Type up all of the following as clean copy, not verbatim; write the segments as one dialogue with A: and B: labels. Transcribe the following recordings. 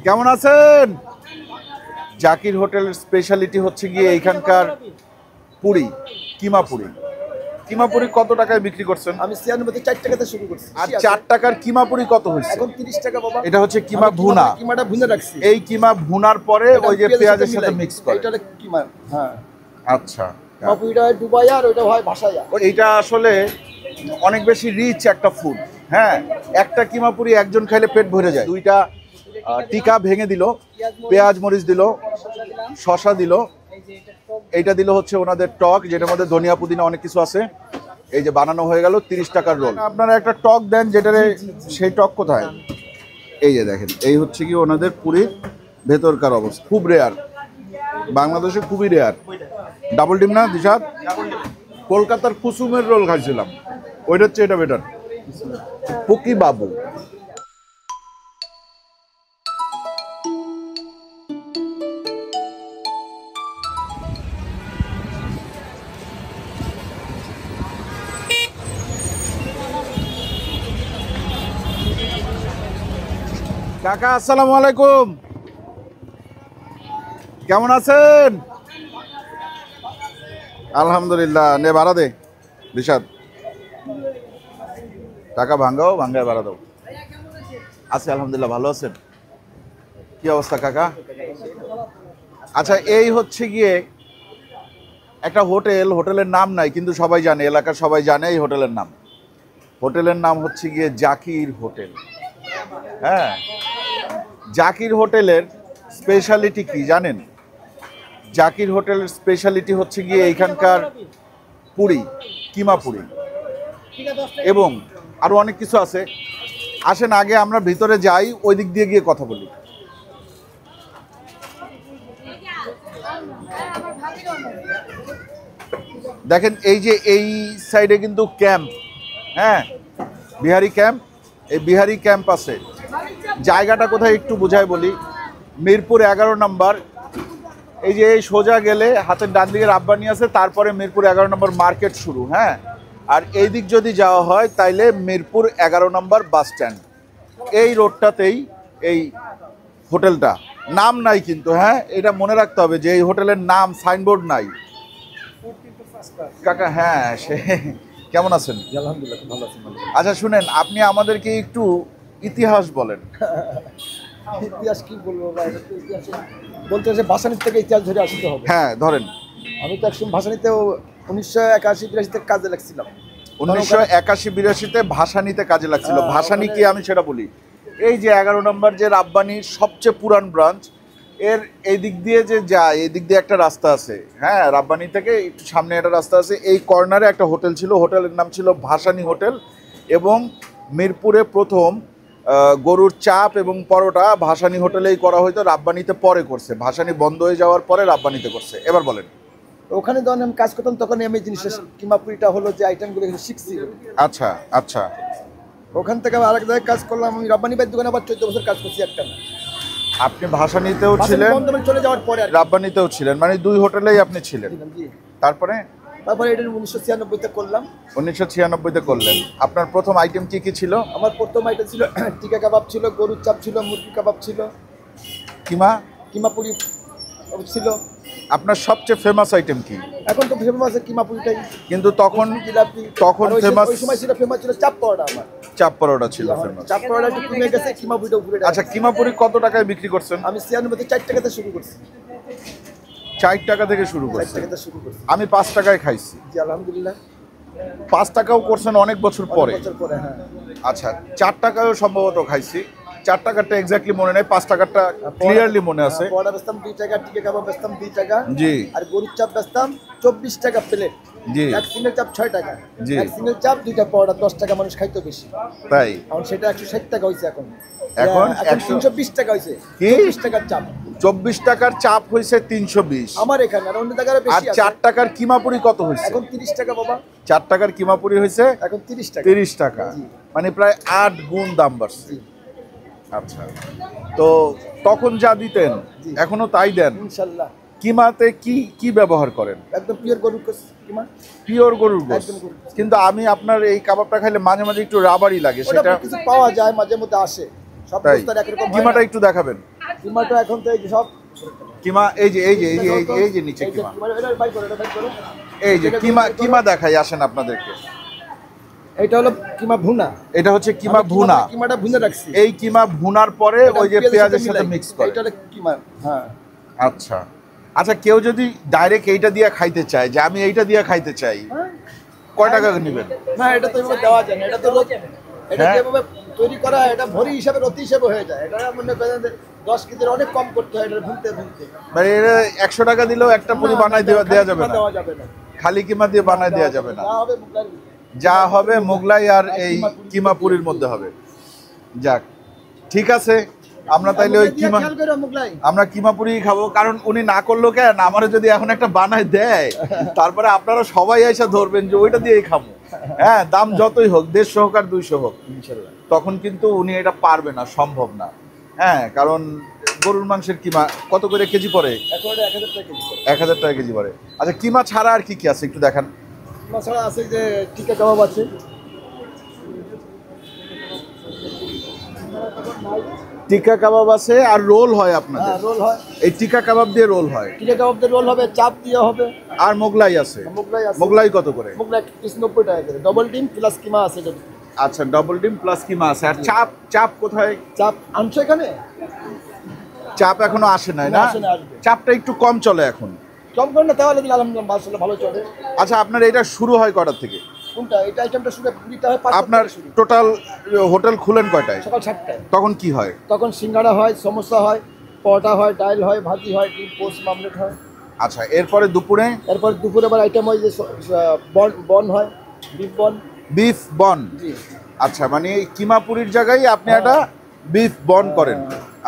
A: কেমন আছেন? জাকির হোটেলের স্পেশালিটি হচ্ছে গিয়ে এইখানকার পুরি, কিমা পুরি। কিমা পুরি কত টাকায় বিক্রি করছেন?
B: আমি 96 4 টাকাতে শুরু করছি।
A: আর 4 টাকার কিমা পুরি কত হয়েছে?
B: এখন 30 টাকা বাবা।
A: এটা হচ্ছে কিমা ভুনা।
B: কিমাটা ভুনা রাখছি।
A: এই কিমা ভুনার পরে ওই যে পেঁয়াজের সাথে মিক্স করে।
B: এটা কিমা। হ্যাঁ।
A: আচ্ছা।
B: বাবুইটা ডুবাই আর ওটা হয় ভাসায়া।
A: এইটা আসলে অনেক বেশি রিচ একটা ফুড। হ্যাঁ, একটা কিমা পুরি একজন খাইলে পেট ভরে যায়। দুইটা টিকা ভেঙে দিল, পেঁয়াজ মরিচ দিল, শসা দিল, এইটা দিল হচ্ছে ওনাদের টক, যেটার মধ্যে ধনিয়া পুদিনা অনেক কিছু আছে। এই যে বানানো হয়ে গেল 30 টাকার রোল। আপনারা একটা টক দেন, যেটারে সেই টক কোথায়? এই যে দেখেন, এই হচ্ছে কি ওনাদের পুরীর ভেতরকার অবস্থা। খুব রেয়ার, বাংলাদেশে খুবই রেয়ার। ডাবল ডিম না দিশাদ? কলকাতার কুসুমের রোল খাইছিলাম, ওইটা হচ্ছে এটা বেটার। পুকি বাবু। কাকা আসসালামু আলাইকুম, কেমন আছেন? আলহামদুলিল্লাহ। নে ভাড়া দে দিশাদ, টাকা ভাঙ্গাও, ভাঙ্গায় ভাড়া দাও। আছি আলহামদুলিল্লাহ, ভালো আছেন? কি অবস্থা কাকা? আচ্ছা, এই হচ্ছে গিয়ে একটা হোটেল, হোটেলের নাম নাই কিন্তু সবাই জানে, এলাকার সবাই জানে এই হোটেলের নাম। হোটেলের নাম হচ্ছে গিয়ে জাকির হোটেল। হ্যাঁ, জাকির হোটেলের স্পেশালিটি কি জানেন? জাকির হোটেলের স্পেশালিটি হচ্ছে গিয়ে এইখানকার পুরি, কিমা পুরি, এবং আরো অনেক কিছু আছে। আসেন আগে আমরা ভিতরে যাই, ওই দিক দিয়ে গিয়ে কথা বলি। দেখেন এই যে এই সাইডে কিন্তু ক্যাম্প, হ্যাঁ, বিহারি ক্যাম্প। এই বিহারি ক্যাম্প আছে। জায়গাটা কোথায় একটু বুঝাই বলি। মিরপুর 11 নম্বর, এই যে এই সোজা গেলে হাতের ডান দিকে রাব্বানি আছে, তারপরে মিরপুর 11 নম্বর মার্কেট শুরু। হ্যাঁ, আর এই দিক যদি যাওয়া হয় তাইলে মিরপুর 11 নম্বর বাস স্ট্যান্ড। এই রোডটাতেই এই হোটেলটা। নাম নাই কিন্তু, হ্যাঁ, এটা মনে রাখতে হবে যে এই হোটেলের নাম সাইনবোর্ড নাই। কাকা হ্যাঁ, সে কেমন আছেন?
B: আলহামদুলিল্লাহ ভালো আছি।
A: আচ্ছা শুনেন, আপনি আমাদেরকে একটু ইতিহাস বলেন।
B: ইতিহাস কি বলবো ভাই? এটা তো ইতিহাসে বলতে হচ্ছে ভাসানির থেকে ইতিহাস ধরে আসতে হবে।
A: হ্যাঁ ধরেন।
B: আমি তো একসময় ভাসানিতেও 1981-82 তে কাজে লাগছিলাম।
A: 1981-82-তে ভাসানিতে কাজে লাগছিল। ভাসানি কি আমি সেটা বলি। এই যে 11 নম্বর যে রাব্বানির সবচেয়ে পুরান ব্রাঞ্চ, এর এই দিক দিয়ে যে যায়, এই দিক দিয়ে একটা রাস্তা আছে। হ্যাঁ, রাব্বানি থেকে একটু সামনে একটা রাস্তা আছে। এই কর্নারে একটা হোটেল ছিল, হোটেলের নাম ছিল ভাসানি হোটেল। এবং মিরপুরে প্রথম গরুর চাপ এবং পরোটা ভাসানি হোটেলেই করা হইতো, রাব্বানিতে পরে করছে। ভাসানি বন্ধ হয়ে যাওয়ার পরে রাব্বানিতে করছে। এবার বলেন।
B: ওখানে যখন আমি কাজ করতাম তখন আমি জিনিসটা কিমা পুরিটা হলো যে আইটেমগুলো এখানে শিখছি।
A: আচ্ছা আচ্ছা।
B: ওখান থেকে আমি আরেক জায়গায় কাজ করলাম। আমি রাব্বানি ভাইয়ের দোকানে আবার 14 বছর কাজ করছি একটা না।
A: আপনি ভাসানিতেও ছিলেন,
B: চলে যাওয়ার পরে
A: রাব্বানিতেও ছিলেন, মানে দুই হোটেলেই আপনি ছিলেন। তারপরে
B: এটা 1996-তে করলাম।
A: 1996-তে করলেন। আপনার প্রথম আইটেম কি কি ছিল?
B: আমার প্রথম আইটেম ছিল টিকা কাবাব ছিল, গরুর চাপ ছিল, মুরগি কাবাব ছিল, কিমা পুরি ছিল।
A: আপনার সবচেয়ে ফেমাস আইটেম কি?
B: এখন তো ফেমাস কিমা পুরিটাই,
A: কিন্তু তখন ফেমাস,
B: ওই সময় ছিল ফেমাস ছিল চাপ পরোটা। আমার
A: চাপ পরোটা ছিল ফেমাস।
B: চাপ পরোটা একটু কমে গেছে, কিমা পুরিটা উপরে।
A: আচ্ছা, কিমা পুরি কত টাকায় বিক্রি করছেন?
B: আমি 96 4 টাকাতে শুরু করছি।
A: 4 টাকা থেকে শুরু করছি। আমি 5 টাকায় খাইছি।
B: জি আলহামদুলিল্লাহ।
A: 5 টাকাও করছেন অনেক বছর পরে।
B: হ্যাঁ।
A: আচ্ছা, 4 টাকায়ও সম্ভবত খাইছি। 4 টাকাটা এক্স্যাক্টলি মনে নেই, 5 টাকাটা ক্লিয়ারলি মনে আছে।
B: পরোটা বেচতাম 2 টাকা, টিকা কাবাব বেচতাম 2 টাকা।
A: জি।
B: আর গরুর চাপ বেচতাম 24 টাকা প্লেট।
A: জি।
B: এক সিঙ্গেল চাপ 6 টাকা।
A: জি।
B: এক সিঙ্গেল চাপ 2টা পরোটা 10 টাকা, মানুষ খাইতো বেশি।
A: তাই
B: এখন সেটা 160 টাকা হইছে। এখন 320 টাকা হইছে।
A: কি?
B: 24 টাকার চাপ।
A: 24 টাকার চাপ হইছে 320
B: আমার এখানে, আর অন্য জায়গায় বেশি
A: আর
B: আছে।
A: 4 টাকার কিমা পুরি কত হইছে?
B: এখন 30 টাকা বাবা।
A: 4 টাকার কিমা পুরি হইছে
B: এখন 30 টাকা।
A: 30 টাকা, মানে প্রায় 8 গুণ দাম বাড়ছে। আচ্ছা, তো তখন যা দিতেন এখনো তাই দেন
B: ইনশাআল্লাহ।
A: কিমাতে কি কি ব্যবহার করেন?
B: একদম পিওর গরুর কিমা।
A: পিওর গরুর গোশত। কিন্তু আমি আপনার এই কাবাবটা খাইলে মাঝে মাঝে একটু রাবারই লাগে। সেটা
B: কিছু পাওয়া যায়, মাঝে মধ্যে আসে। সব বস্তার একরকম হয় না।
A: কিমাটা একটু দেখাবেন।
B: কিমাটা এখন তো এই যে সব
A: কিমা এই যে নিচে কিমা,
B: এটা বাই করো, এটা বাই করো।
A: এই যে কিমা দেখাই আসেন আপনাদেরকে।
B: এটা হলো কিমা ভুনা।
A: এটা হচ্ছে কিমা ভুনা।
B: কিমাটা ভুনে রাখছি।
A: এই কিমা ভুনার পরে ওই যে পেঁয়াজের সাথে মিক্স করে।
B: এটা হলো কিমা। হ্যাঁ।
A: আচ্ছা আচ্ছা, কেউ যদি ডাইরেক্ট এইটা দিয়ে খাইতে চায়, যে আমি এইটা দিয়ে খাইতে চাই, কয় টাকা নেবেন?
B: না, এটা তো এভাবে দেওয়া যায় না, এটা তো এটা
A: হ্যাঁ।
B: যেভাবে তৈরি করা হয়, এটা ভরি হিসাবে রতি হিসাবে হয়ে যায়। এটা মনে করেন যে 10 কেজির অনেক কম করতে হয় এটা ভুনতে।
A: মানে এটা 100 টাকা দিলেও একটা পুরি বানাই দেওয়া যাবে না,
B: দেওয়া যাবে না,
A: খালি কিমা দিয়ে বানাই দেওয়া যাবে না।
B: যা হবে মুগলাই।
A: যা হবে মোগলাই আর এই কিমা পুরির মধ্যে হবে। যাক, ঠিক আছে, আমরা তাইলে ওই কিমা,
B: খেয়াল করো মুগলাই।
A: আমরা কিমা পুরি খাবো, কারণ উনি না করলো কেন, আমারও যদি এখন একটা বানায় দেয়, তারপরে আপনারা সবাই এসে ধরবেন যে ওইটা দিয়েই খাবো। হ্যাঁ, দাম যতই হোক, 150 হোক আর 200 হোক,
B: ইনশাআল্লাহ
A: তখন কিন্তু উনি এটা পারবে না, সম্ভব না। হ্যাঁ, কারণ গরুর মাংসের কিমা কত করে কেজি পড়ে?
B: এখন এটা 1000 টাকা কেজি।
A: 1000 টাকা কেজি পড়ে। আচ্ছা, কিমা ছাড়া আর কি কি আছে একটু দেখান।
B: কিমা ছাড়া আছে যে টিকা কাবাব আছে।
A: টিক্কা কাবাব আছে, আর রোল হয় আপনাদের?
B: হ্যাঁ, রোল হয়।
A: এই টিক্কা কাবাব দিয়ে রোল হয়,
B: টিকা কাবাবদের রোল হবে, চাপ দিয়ে হবে।
A: আর মোগলাই আছে।
B: মোগলাই আছে।
A: মোগলাই কত করে?
B: মোগলাই পিস 90 টাকা করে, ডবল ডিম প্লাস কিমা আছে এটা।
A: আচ্ছা, ডবল ডিম প্লাস কিমা আছে। আর চাপ কোথায়?
B: চাপ আনছো এখানে?
A: চাপ এখনো আসে নাই না?
B: আসে না, আসবে।
A: চাপটা একটু কম চলে এখন।
B: কম করে না, তাহলে দিলে আলহামদুলিল্লাহ মাশাআল্লাহ ভালো চলে।
A: আচ্ছা, আপনার এটা শুরু হয় কটার থেকে?
B: কোনটা? এটা আইটেমটা শুরু পুরিটা হয় 5টা
A: আপনার
B: থেকে শুরু।
A: টোটাল হোটেল খুলেন কয়টায়?
B: সকাল 7টায়।
A: তখন কি হয়?
B: তখন সিঙ্গাড়া হয়, সমোসা হয়, পরোটা হয়, ডাল হয়, ভাজি হয়, ডিম পোস্ট মামলেট হয়।
A: আচ্ছা, এরপরে দুপুরে?
B: এরপর দুপুরে আবার আইটেম হয় যে বন হয়, বিফ বন।
A: বিফ বন।
B: জি।
A: আচ্ছা, মানে এই কিমা পুরির জায়গায় আপনি একটা বিফ বন করেন।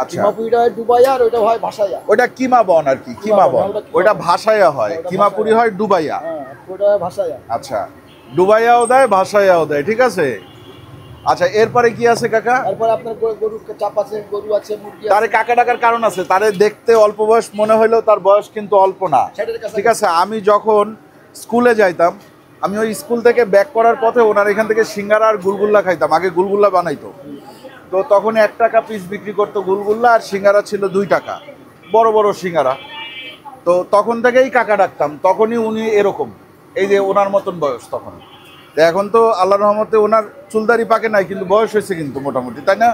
A: আচ্ছা,
B: কিমা পুরিটা হয় ডুবাইয়া আর ওইটা হয় ভাসাইয়া।
A: ওইটা কিমা বন আর কি, কিমা বন। ওইটা ভাসাইয়া হয়,
B: ওটা
A: কিমা পুরি হয় ডুবাইয়া।
B: হ্যাঁ, ওটা হয় ভাসাইয়া।
A: আচ্ছা, ডুবাইয়াও দেয়, ভাসাইয়াও দেয়, ঠিক আছে। আচ্ছা, এরপরে কি আছে কাকা?
B: তারপর আপনার গরুর চাপ আছে, গরু আছে, মুরগি
A: তারে
B: আছে।
A: কাকা ডাকার কারণ আছে, তারে দেখতে অল্প বয়স মনে হইলেও তার বয়স কিন্তু অল্প না,
B: ষাটের কাছাকাছি।
A: ঠিক আছে। আমি যখন স্কুলে যাইতাম, আমি ওই স্কুল থেকে ব্যাক করার পথে ওনার এখান থেকে সিঙ্গারা আর গুলগুল্লা খাইতাম। আগে গুলগুল্লা বানাইতো, তো তখন 1 টাকা পিস বিক্রি করতো গুলগুল্লা, আর সিঙ্গারা ছিল 2 টাকা, বড় বড় সিঙ্গারা। তো তখন থেকেই কাকা ডাকতাম, তখনই উনি এরকম, এই যে ওনার মতন বয়স তখন। তো এখন তো আল্লাহর রহমতে ওনার চুলদারি পাকে নাই, কিন্তু বয়স হয়েছে কিন্তু মোটামুটি, তাই না?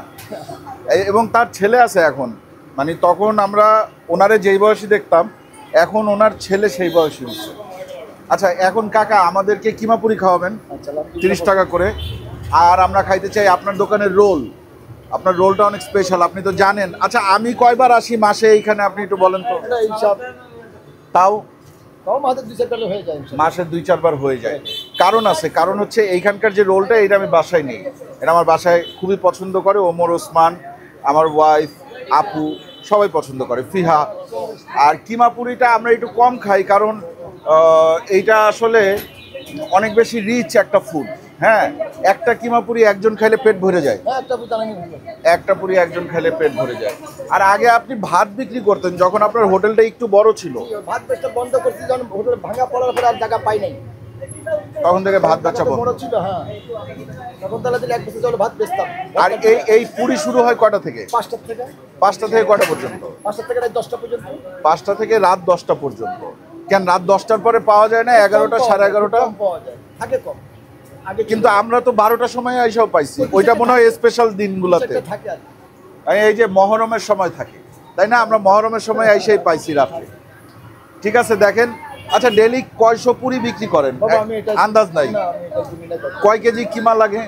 A: এবং তার ছেলে আছে এখন, মানে তখন আমরা ওনারে যেই বয়সী দেখতাম, এখন ওনার ছেলে সেই বয়সী হচ্ছে। আচ্ছা, এখন কাকা আমাদেরকে কিমাপুরি খাওয়াবেন
B: আচ্ছা,
A: 30 টাকা করে। আর আমরা খাইতে চাই আপনার দোকানের রোল। আপনার রোলটা অনেক স্পেশাল, আপনি তো জানেন। আচ্ছা, আমি কয়বার আসি মাসে এইখানে, আপনি একটু বলেন তো?
B: এটা হিসাব
A: তাও
B: কম হাতে 2-4 টাকা হয়ে যায় ইনশাআল্লাহ।
A: মাসে 2-4 বার হয়ে যায়। কারণ আছে, কারণ হচ্ছে এইখানকার যে রোলটা, এটা আমি বাসায় নেই, এটা আমার বাসায় খুবই পছন্দ করে ওমর ওসমান, আমার ওয়াইফ, আপু, সবাই পছন্দ করে, ফিহা। আর কিমাপুরিটা আমরা একটু কম খাই, কারণ এইটা আসলে অনেক বেশি রিচ একটা ফুড। হ্যাঁ, একটা কিমাপুরি একজন খাইলে পেট ভরে যায়,
B: হ্যাঁ, একটা বুঝতে আমি ভুল।
A: একটা পুরি একজন খাইলে পেট ভরে যায়। আর আগে আপনি ভাত বিক্রি করতেন যখন আপনার হোটেলটা একটু বড় ছিল,
B: ভাত বেচটা বন্ধ করছি যখন হোটেল ভাঙা পড়ার পরে আর জায়গা পাই নাই।
A: তখন থেকে ভাত বেচা
B: জায়গা তো
A: বন্ধ।
B: বড় ছিল, হ্যাঁ। তখন তাহলে দিলে 1 বছর ধরে ভাত বেচতাম।
A: আর এই পুরি শুরু হয় কয়টা থেকে?
B: 5টা থেকে।
A: 5টা থেকে কয়টা পর্যন্ত?
B: 5টা থেকে রাত 10টা পর্যন্ত।
A: 5টা থেকে রাত 10টা পর্যন্ত। কেন রাত 10টার পরে পাওয়া যায় না? 11টা, 11:30টা
B: কম পাওয়া যায়, থাকে কম। আগে
A: কিন্তু আমরা তো 12টার সময় আইসাও পাইছি, ওইটা মনে হয় স্পেশাল দিনগুলোতে।
B: থাকে আর
A: এই যে মহরমের সময় থাকে, তাই না? আমরা মহরমের সময় আইসাই পাইছি রাত্রে, ঠিক আছে। দেখেন, আচ্ছা, ডেলি কয়শো পুরি বিক্রি করেন?
B: বাবা আমি এটা
A: আন্দাজ নাই।
B: না, আমি এটা জানি না।
A: কয় কেজি কিমা লাগে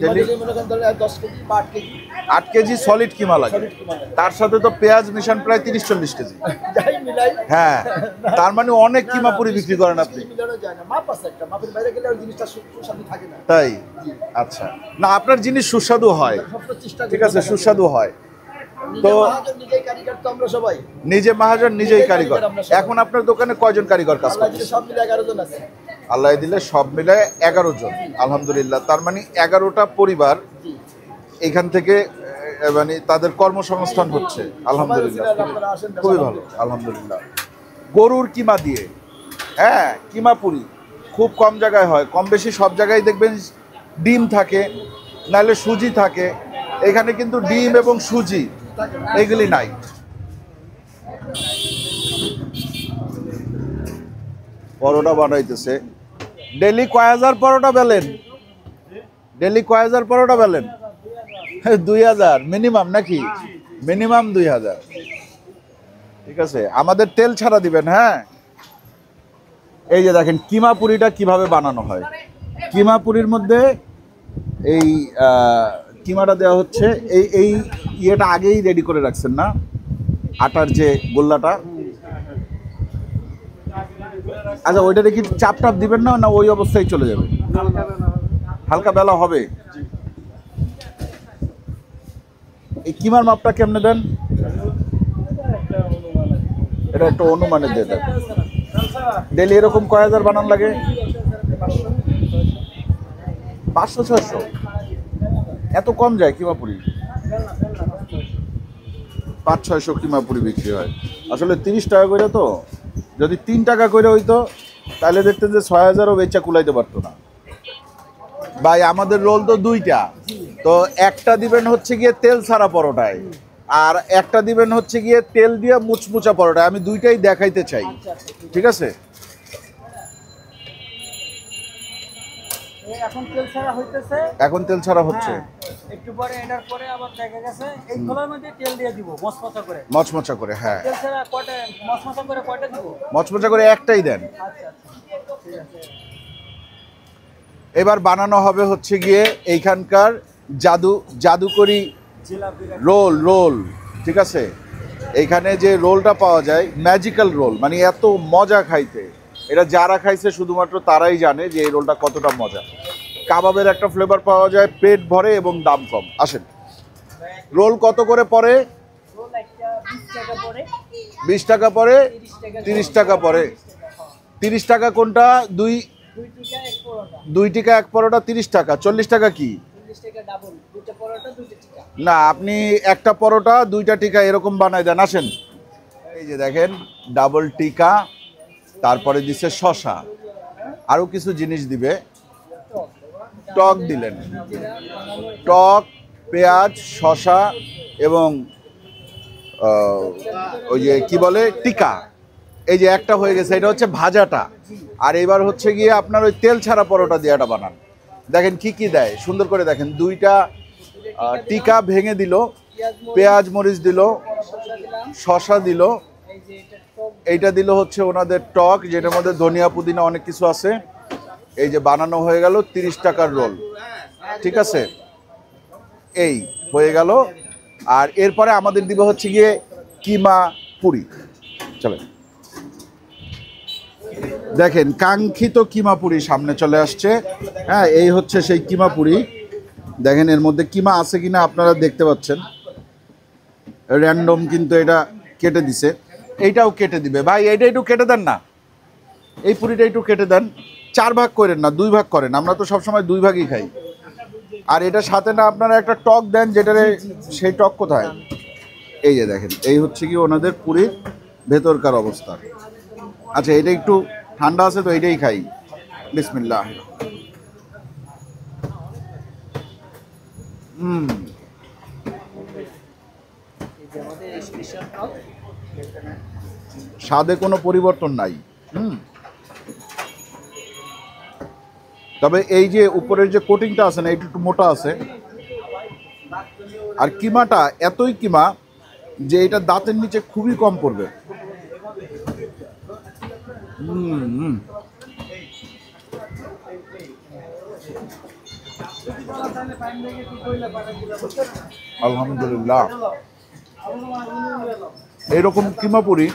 A: ডেলি?
B: ডেলি মনে করেন তাহলে 10 কেজি বা 8 কেজি
A: 8 কেজি সলিড কিমা লাগে।
B: সলিড কিমা লাগে।
A: তার সাথে তো পেঁয়াজ মিশান প্রায় 30-40 কেজি।
B: যাই মিলাই।
A: হ্যাঁ, তার মানে অনেক কিমা পুরি বিক্রি করেন আপনি।
B: মিলানো যায় না, মাপ আছে একটা, মাপের বাইরে গেলে আর জিনিসটা সুস্বাদু থাকে না।
A: তাই? আচ্ছা, না আপনার জিনিস সুস্বাদু হয়,
B: সবটা চেষ্টা
A: ঠিক আছে, সুস্বাদু হয়।
B: তো
A: তো
B: নিজেই কারিগর তো আমরা সবাই।
A: নিজে মহাজন নিজেই কারিগর। এখন আপনার দোকানে কয়জন কারিগর কাজ
B: আল্লাহ
A: করে?
B: দিলে সব মিলে 11 জন আছে।
A: আল্লাহ দিলে সব মিলে 11 জন, আলহামদুলিল্লাহ। তার মানে 11টা পরিবার
B: জি।
A: এখান থেকে মানে তাদের কর্মসংস্থান হচ্ছে, আলহামদুলিল্লাহ।
B: আপনারা আসেন,
A: খুবই ভালো, আলহামদুলিল্লাহ। গরুর কিমা দিয়ে, হ্যাঁ, কিমা পুরি খুব কম জায়গায় হয়, কম বেশি সব জায়গায় দেখবেন ডিম থাকে, নাহলে সুজি থাকে। এখানে কিন্তু ডিম এবং সুজি এগুলি নাই, পরোটা বানাইতেছে। ডেলি কয় হাজার পরোটা বেলেন? ডেলি কয় হাজার পরোটা বেলেন? 2000 মিনিমাম নাকি? মিনিমাম 2000। ঠিক আছে, আমাদের তেল ছাড়া দিবেন। হ্যাঁ, এই যে দেখেন কিমা পুরিটা কিভাবে বানানো হয়। কিমা পুরির মধ্যে এই কিমাটা দেওয়া হচ্ছে। এই ইয়েটা আগেই রেডি করে রাখছেন না, আটার যে গোল্লাটা? আচ্ছা, ওইটা দেখি চাপ টাপ দিবেন না, না ওই অবস্থায় চলে যাবে? হালকা বেলা হবে। এই কিমার মাপটা কেমনে দেন? এটা একটা অনুমানে দিয়ে দেন। ডেলি এরকম কয় হাজার বানান লাগে? 500-600? এত কম যায় কিমা পুরি? 500-600 কিমা পুরি বিক্রি হয়। আসলে 30 টাকা করে, তো যদি 3 টাকা করে হইতো তাহলে দেখতেন যে 6000ও বেচা কুলাইতে পারতো না। ভাই আমাদের রোল তো 2টা, তো একটা দিবেন হচ্ছে গিয়ে তেল ছাড়া পরোটায়, আর একটা দিবেন হচ্ছে গিয়ে তেল দিয়ে মুচমুচা পরোটায়। আমি 2টাই দেখাইতে চাই, ঠিক আছে?
C: এখন তেল ছাড়া হইতেছে,
A: এখন তেল ছাড়া হচ্ছে।
C: একটু পরে এটার পরে আবার দেখা গেছে এই খোলার মধ্যে তেল দিয়ে দিব মচমচা করে।
A: মচমচা করে, হ্যাঁ।
C: তেল ছাড়া কয়টা মচমচা করে কয়টা দিব?
A: মচমচা করে একটাই দেন।
C: আচ্ছা আচ্ছা, ঠিক আছে।
A: এবার বানানো হবে হচ্ছে গিয়ে এইখানকার জাদুকরি
C: জিলাপি
A: রোল, ঠিক আছে? এইখানে যে রোলটা পাওয়া যায় ম্যাজিক্যাল রোল, মানে এত মজা খাইতে, এটা যারা খাইছে শুধুমাত্র তারাই জানে যে এই রোলটা কতটা মজা। কাবাবের একটা ফ্লেভার পাওয়া যায়, পেট ভরে এবং দাম কম। আসেন, রোল কত করে পড়ে?
C: রোল একটা 20 টাকা পড়ে,
A: 20 টাকা পড়ে,
C: 30 টাকা
A: 30 টাকা পড়ে। 30 টাকা কোনটা?
C: 2 টাকা এক পরোটা।
A: 2 টাকা এক পরোটা 30 টাকা। 40 টাকা কি?
C: 40 টাকা ডাবল, দুটো পরোটা 2 টাকা।
A: না, আপনি একটা পরোটা 2টা টিকা এরকম বানায় দেন। আসেন, এই যে দেখেন ডাবল টিকা, তারপরে দিছে শসা, আরও কিছু জিনিস দিবে। টক দিলেন, টক, পেঁয়াজ, শসা এবং ওই যে কি বলে টিকা। এই যে একটা হয়ে গেছে, এটা হচ্ছে ভাজাটা। আর এবার হচ্ছে গিয়ে আপনার ওই তেল ছাড়া পরোটা দিয়াটা বানান। দেখেন কি কি দেয়, সুন্দর করে দেখেন। 2টা টিকা ভেঙে দিল, পেঁয়াজ মরিচ দিল, শসা দিল,
C: এই যে এটা টক
A: এইটা দিল হচ্ছে ওনাদের টক, যেটার মধ্যে ধনিয়া পুদিনা অনেক কিছু আছে। এই যে বানানো হয়ে গেল 30 টাকার রোল, ঠিক আছে? এই হয়ে গেল। আর এরপরে আমাদের দিবে হচ্ছে গিয়ে কিমা পুরি। চলে দেখেন, কাঙ্ক্ষিত কিমা পুরি সামনে চলে আসছে। হ্যাঁ, এই হচ্ছে সেই কিমা পুরি। দেখেন এর মধ্যে কিমা আছে কিনা আপনারা দেখতে পাচ্ছেন। র্যান্ডম কিন্তু এটা কেটে দিছে। এইটাও কেটে দিবে। ভাই এইটা একটু কেটে দেন না, এই পুরিটা একটু কেটে দেন। 4 ভাগ করেন না, 2 ভাগ করেন। আমরা তো সবসময় 2 ভাগই খাই। আর এটার সাথে না আপনারা একটা টক দেন, যেটারে সেই টক কোথায়? এই যে দেখেন, এই হচ্ছে কি ওনাদের পুরির ভেতরকার অবস্থা। আচ্ছা, এটা একটু ঠান্ডা আছে তো এইটাই খাই। বিসমিল্লাহ।
C: এই যে আমাদের স্পেশাল টক,
A: স্বাদে কোনো পরিবর্তন নাই। তবে এই যে উপরের যে কোটিংটা আছে না, এটা একটু মোটা আছে। আর কিমাটা এতই কিমা যে এটা দাঁতের নিচে খুবই কম পড়বে। আলহামদুলিল্লাহ, এইরকম কিমা পুরি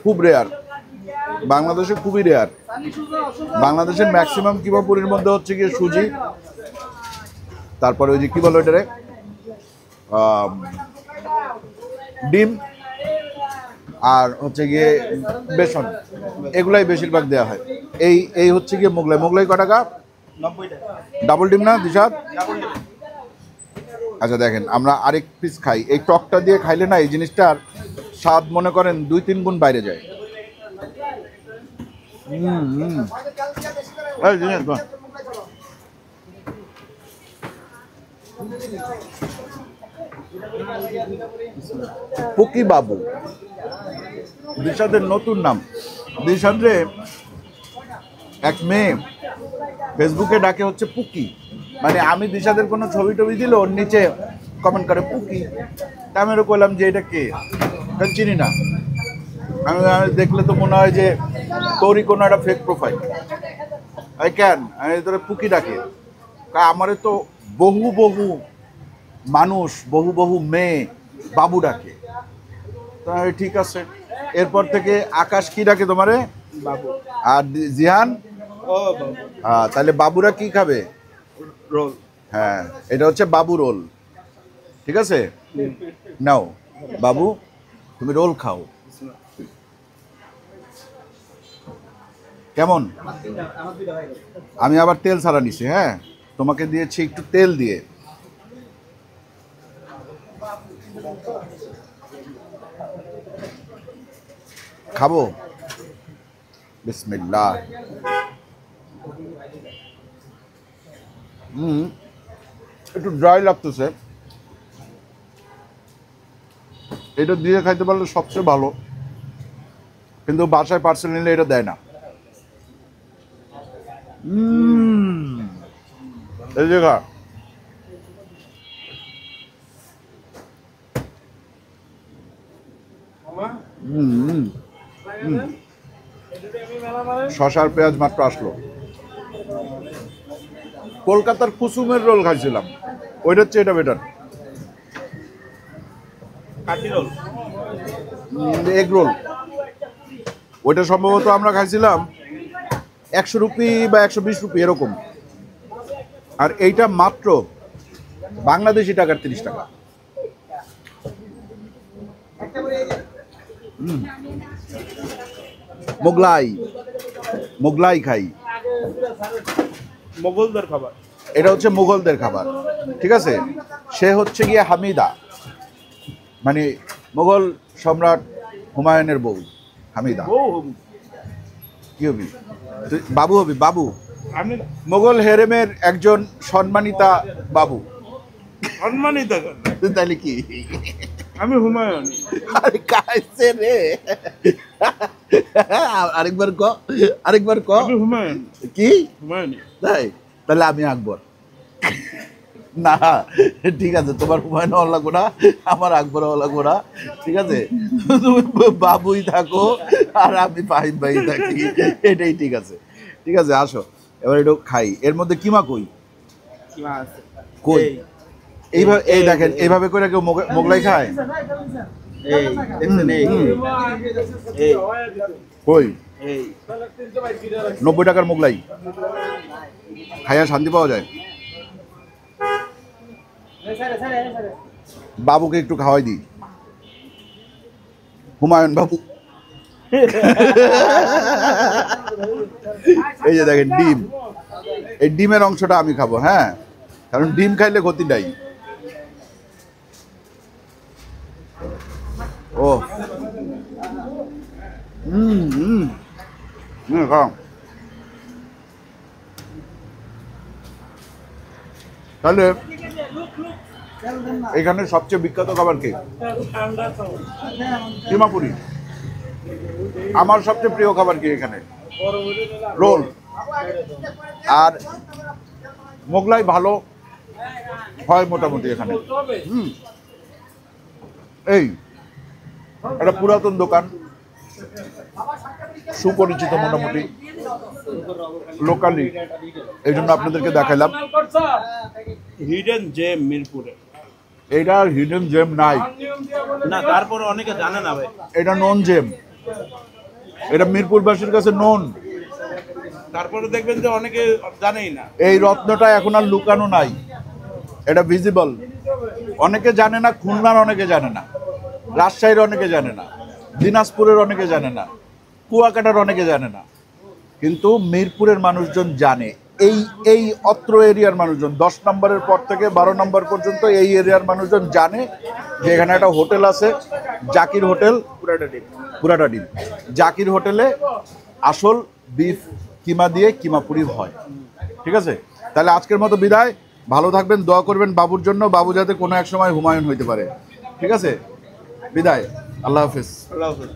A: খুব রেয়ার, বাংলাদেশে খুবই রেয়ার। বাংলাদেশের ম্যাক্সিমাম কিমা পুরির মধ্যে হচ্ছে গিয়ে সুজি, তারপরে ওই যে কি বলো এটারে, ডিম, আর হচ্ছে গিয়ে বেসন, এগুলাই বেশিরভাগ দেওয়া হয়। এই হচ্ছে গিয়ে মোগলাই। মোগলাই ক টাকা?
C: 90 টাকা।
A: ডাবল ডিম না দিশাদ? আচ্ছা দেখেন, আমরা আরেক পিস খাই। এই টকটা দিয়ে খাইলে না এই জিনিসটার স্বাদ মনে করেন 2-3 গুণ বাইরে যায়। পুকি বাবু দিশাদের নতুন নাম। দিশাদরে এক মেয়ে ফেসবুকে ডাকে হচ্ছে পুকি, মানে আমি দিশাদের কোনো ছবি টবি দিলে ওর নিচে কমেন্ট করে পুকি। তা আমি ওরা বললাম যে এটা কে, কারণ চিনি না। আমি দেখলে তো মনে হয় যে তোরই কোনো একটা ফেক প্রোফাইল। আমি কেন, আমি তোরা পুকি ডাকে। আমারে তো বহু বহু মানুষ, বহু বহু মেয়ে বাবু ডাকে। তো ঠিক আছে, এরপর থেকে আকাশ কি ডাকে তোমারে?
B: বাবু।
A: আর জিহান?
B: ও বাবু।
A: তাহলে বাবুরা কি খাবে?
B: রোল।
A: হ্যাঁ, এটা হচ্ছে বাবু রোল। ঠিক আছে, নাও বাবু তুমি রোল খাও। কেমন? আমি আবার তেল ছাড়া নিছি। হ্যাঁ, তোমাকে দিয়েছি একটু তেল দিয়ে। খাবো? বিসমিল্লাহ। একটু ড্রাই লাগতেছে, এটা দিয়ে খাইতে পারলে সবচেয়ে ভালো, কিন্তু বাসায় পার্সেল নিলে এটা দেয় না। এই জায়গা শশার পেঁয়াজ মাত্র আসলো। কলকাতার কুসুমের রোল খাইছিলাম, ওইটা হচ্ছে এটা বেটার।
B: কাঠি রোল,
A: এগ রোল, ওইটা সম্ভবত আমরা খাইছিলাম 100 রুপি বা 120 রুপি এরকম। আর এইটা মাত্র বাংলাদেশি টাকার 30 টাকা। মোগলাই, মোগলাই খাই।
B: মোগলদের খাবার।
A: এটা হচ্ছে মুঘলদের খাবার, ঠিক আছে। সে হচ্ছে গিয়ে হামিদা, মানে মুঘল সম্রাট হুমায়ুনের বউ হামিদা। কি হবি তুই? বাবু হবি? বাবু
B: আমি
A: মুঘল হেরেমের একজন সম্মানিতা বাবু।
B: সম্মানিত।
A: তাহলে কি?
B: আমি হুমায়ুন।
A: আরে কাইছে রে, আরেকবার ক, আরেকবার ক।
B: আমি হুমায়ুন।
A: কি
B: হুমায়ুন?
A: তাই? তাহলে আমি আকবর। না ঠিক আছে, তোমার হুমায়ুন হওয়া লাগবো না, আমার আকবর হওয়া লাগবো না, ঠিক আছে। তুমি বাবুই থাকো আর আমি ফাহিম ভাই থাকি, এটাই ঠিক আছে। ঠিক আছে, আসো এবার একটু খাই। এর মধ্যে কিমা কই? কই? এইভাবে, এই দেখেন, এইভাবে করে কেউ মোগলাই খায়? কই 90 টাকার মোগলাই খাইয়া শান্তি পাওয়া যায়? বাবুকে একটু খাওয়াই দিই, হুমায়ুন বাবু। এই যে দেখেন ডিম, এই ডিমের অংশটা আমি খাবো। হ্যাঁ, কারণ ডিম খাইলে ক্ষতি নাই। ও খাও। তাহলে এখানে সবচেয়ে বিখ্যাত খাবার কি? ডিমাপুরি। আমার সবচেয়ে প্রিয় খাবার কি এখানে? রোল। আর মোগলাই ভালো হয় মোটামুটি এখানে। এই একটা পুরাতন দোকান, সুপরিচিত মোটামুটি, লোকালি, এই জন্য আপনাদেরকে দেখাইলাম।
B: হিডেন জেম মিরপুরে।
A: এটা হিডেন জেম নাই
B: না, তারপরে অনেকে জানে না ভাই,
A: এটা নন জেম। এটা মিরপুরবাসীর কাছে নন।
B: তারপরে দেখবেন যে অনেকে জানেই না।
A: এই রত্নটা এখন আর লুকানো নাই, এটা ভিজিবল। অনেকে জানে না, খুলনার অনেকে জানে না, রাজশাহীর অনেকে জানে না, দিনাজপুরের অনেকে জানে না, কুয়াকাটার অনেকে জানে না, কিন্তু মিরপুরের মানুষজন জানে। এই এই অত্র এরিয়ার মানুষজন 10 নম্বরের পর থেকে 12 নম্বর পর্যন্ত এই এরিয়ার মানুষজন জানে যে এখানে একটা হোটেল আছে, জাকির হোটেল, পুরাটা ডিম। জাকির হোটেলে আসল বিফ কিমা দিয়ে কিমাপুরি হয়। ঠিক আছে, তাহলে আজকের মতো বিদায়। ভালো থাকবেন, দোয়া করবেন বাবুর জন্য, বাবু যাতে কোনো এক সময় হুমায়ুন হইতে পারে। ঠিক আছে, বিদায়। আল্লাহ হাফিজ।
D: আল্লাহ হাফেজ।